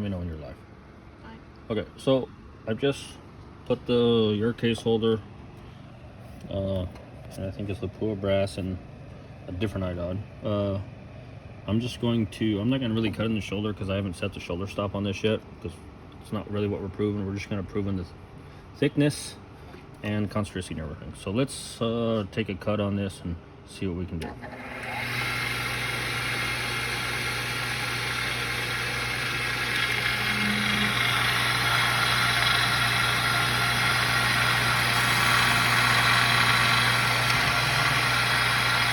Let me know when you're live. Fine. Okay, so I've just put your case holder, and I think it's the Pua brass and a different IDOD. I'm just going to, I'm not going to really cut in the shoulder because I haven't set the shoulder stop on this yet, because it's not really what we're proving. We're just going to prove the thickness and consistency and everything. So let's take a cut on this and see what we can do.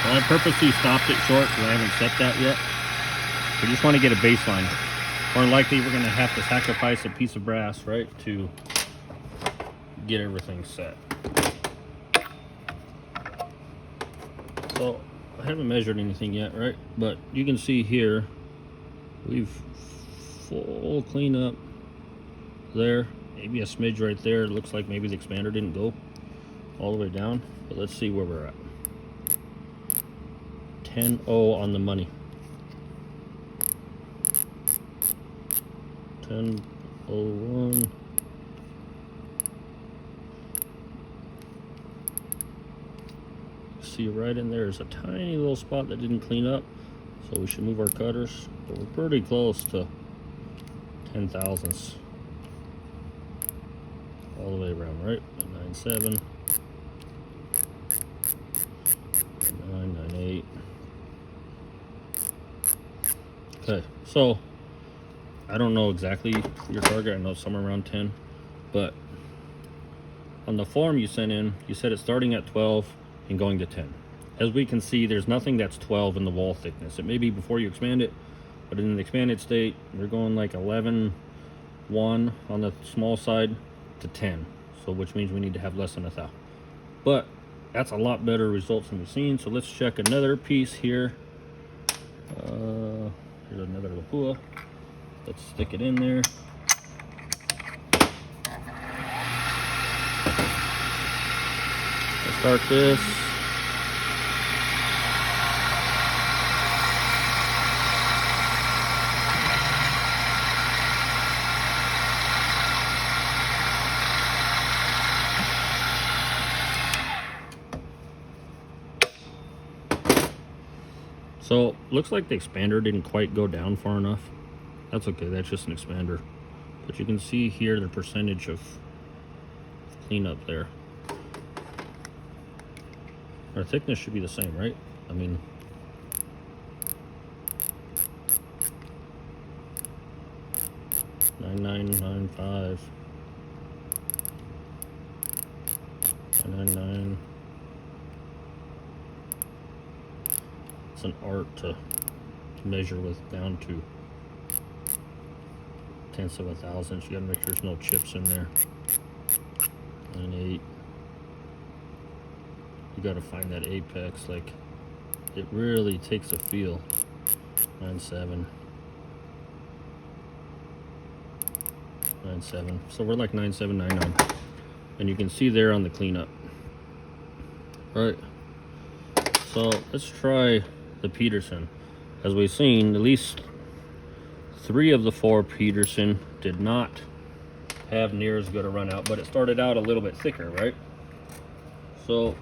Well, I purposely stopped it short because I haven't set that yet. We just want to get a baseline. More likely we're going to have to sacrifice a piece of brass, right, to get everything set. So I haven't measured anything yet, right? But you can see here we've full cleanup there. Maybe a smidge right there. It looks like maybe the expander didn't go all the way down. But let's see where we're at. 10-0 on the money. 10-01. See right in there is a tiny little spot that didn't clean up, so we should move our cutters, but we're pretty close to 10 thousandths all the way around, right? 9.7, 9.98. Okay, so I don't know exactly your target. I know it's somewhere around 10, but on the form you sent in, you said it's starting at 12 and going to 10. As we can see, there's nothing that's 12 in the wall thickness. It may be before you expand it, but in the expanded state, we're going like 11.1 on the small side to 10. So which means we need to have less than 1,000. But that's a lot better results than we've seen. So let's check another piece here. Here's another Lapua. Let's stick it in there. Let's start this. So looks like the expander didn't quite go down far enough. That's okay, that's just an expander. But you can see here the percentage of cleanup there. Our thickness should be the same, right? I mean, $9,995, $999. It's an art to measure with down to tenths of a thousandth. You gotta make sure there's no chips in there. 9.8. You gotta find that apex, like it really takes a feel. 9.7. 9.7. So we're like 9.7, 9.9. And you can see there on the cleanup. Right. So let's try the Peterson. As we've seen, at least 3 of the 4 Peterson did not have near as good a run out, but it started out a little bit thicker, right? So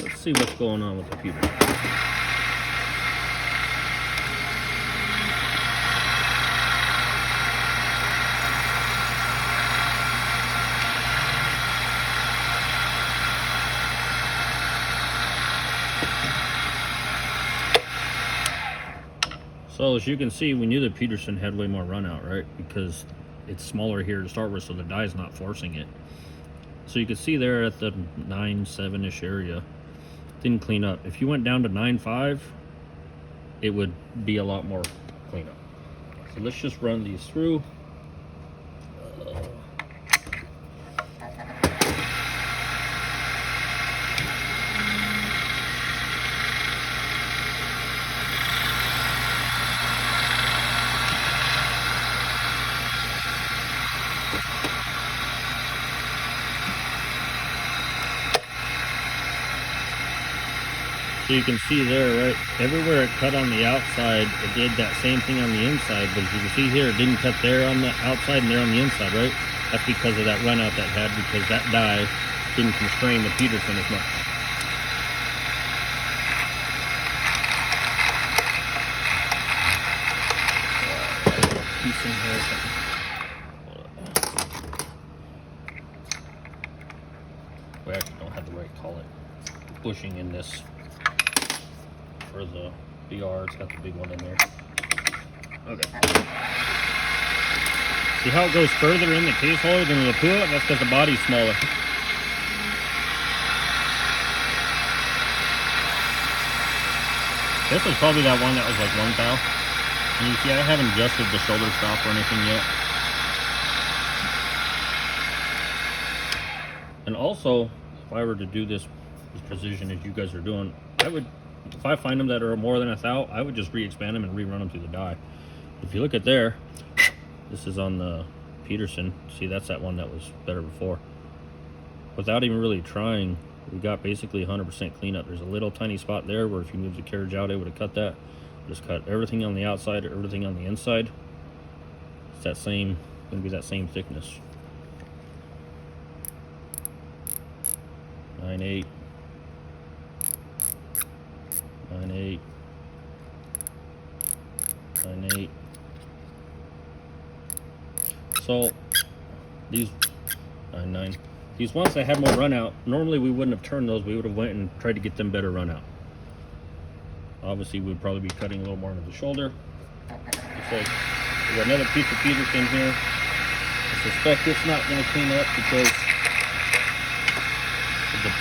let's see what's going on with the Peterson. So as you can see, we knew that Peterson had way more run out, right? Because it's smaller here to start with, so the die is not forcing it. So you can see there at the 9.7-ish area, didn't clean up. If you went down to 9.5, it would be a lot more cleanup. So let's just run these through. So you can see there, right? Everywhere it cut on the outside, it did that same thing on the inside. But as you can see here, it didn't cut there on the outside and there on the inside, right? That's because of that run out that had, because that die didn't constrain the Peterson as much. Piece in here. We actually don't have the right collet bushing in this for the BR. It's got the big one in there. Okay. See how it goes further in the case holder than the Lapua? That's because the body's smaller. This was probably that one that was like 1 thou. And you see I haven't adjusted the shoulder stop or anything yet. And also, if I were to do this as precision as you guys are doing, I would, if I find them that are more than 1 thou, I would just re-expand them and rerun them through the die. If you look at there, this is on the Peterson. See, that's that one that was better before. Without even really trying, we got basically 100% cleanup. There's a little tiny spot there where if you move the carriage out, it would have cut that. Just cut everything on the outside, everything on the inside. It's that same, gonna be that same thickness. 9/8, 9/8, 9/8. So these 9/9. These ones that had more run out, normally we wouldn't have turned those. We would have went and tried to get them better run out. Obviously, we would probably be cutting a little more into the shoulder. Looks like we got another piece of Peterson here. I suspect it's not going to clean up because of the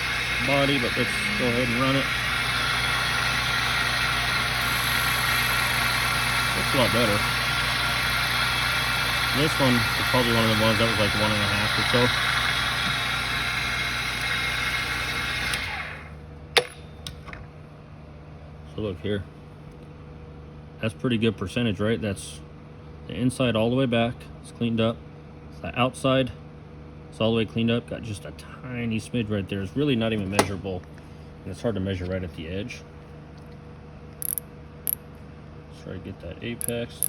body, but let's go ahead and run it. Looks a lot better. This one is probably one of the ones that was like 1.5 or so. So look here, that's pretty good percentage, right? That's the inside all the way back, it's cleaned up. The outside, it's all the way cleaned up, got just a tiny smidge right there. It's really not even measurable, and it's hard to measure right at the edge. Let's try to get that apex.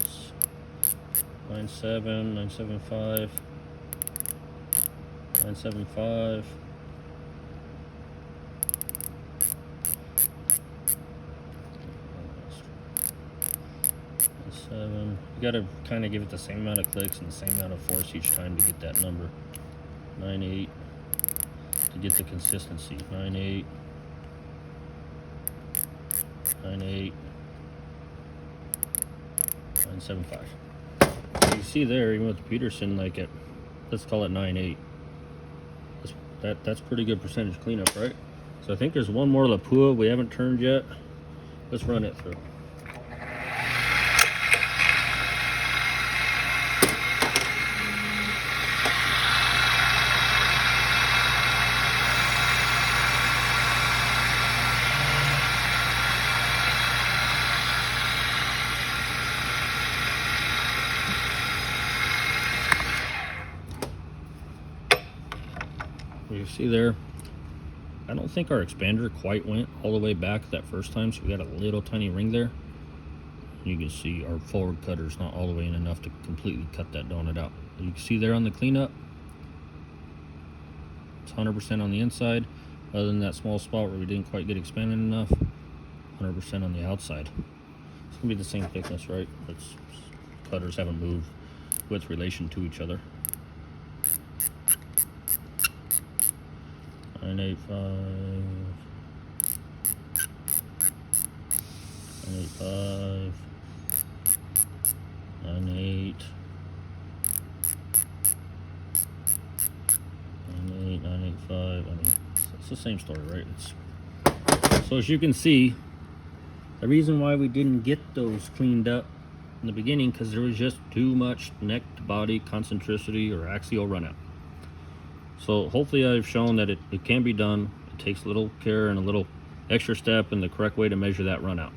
9.7, 9.75, 9.75. 7. You got to kind of give it the same amount of clicks and the same amount of force each time to get that number. 9.8 to get the consistency. 9.8, 9.8, 9.75. You see there, even with the Peterson, like it, let's call it 9.8. That's pretty good percentage cleanup, right? So I think there's one more Lapua we haven't turned yet. Let's run it through. You see there, I don't think our expander quite went all the way back that first time, so we got a little tiny ring there. You can see our forward cutter's not all the way in enough to completely cut that donut out. You can see there on the cleanup, it's 100% on the inside, other than that small spot where we didn't quite get expanded enough. 100% on the outside. It's gonna be the same thickness, right? It's, cutters haven't moved with relation to each other. 9.85, 9.85, 9.8, 9.8, 9.85. I mean, it's the same story, right? So as you can see, the reason why we didn't get those cleaned up in the beginning, because there was just too much neck to body concentricity or axial run out. So hopefully I've shown that it can be done. It takes a little care and a little extra step and the correct way to measure that run out.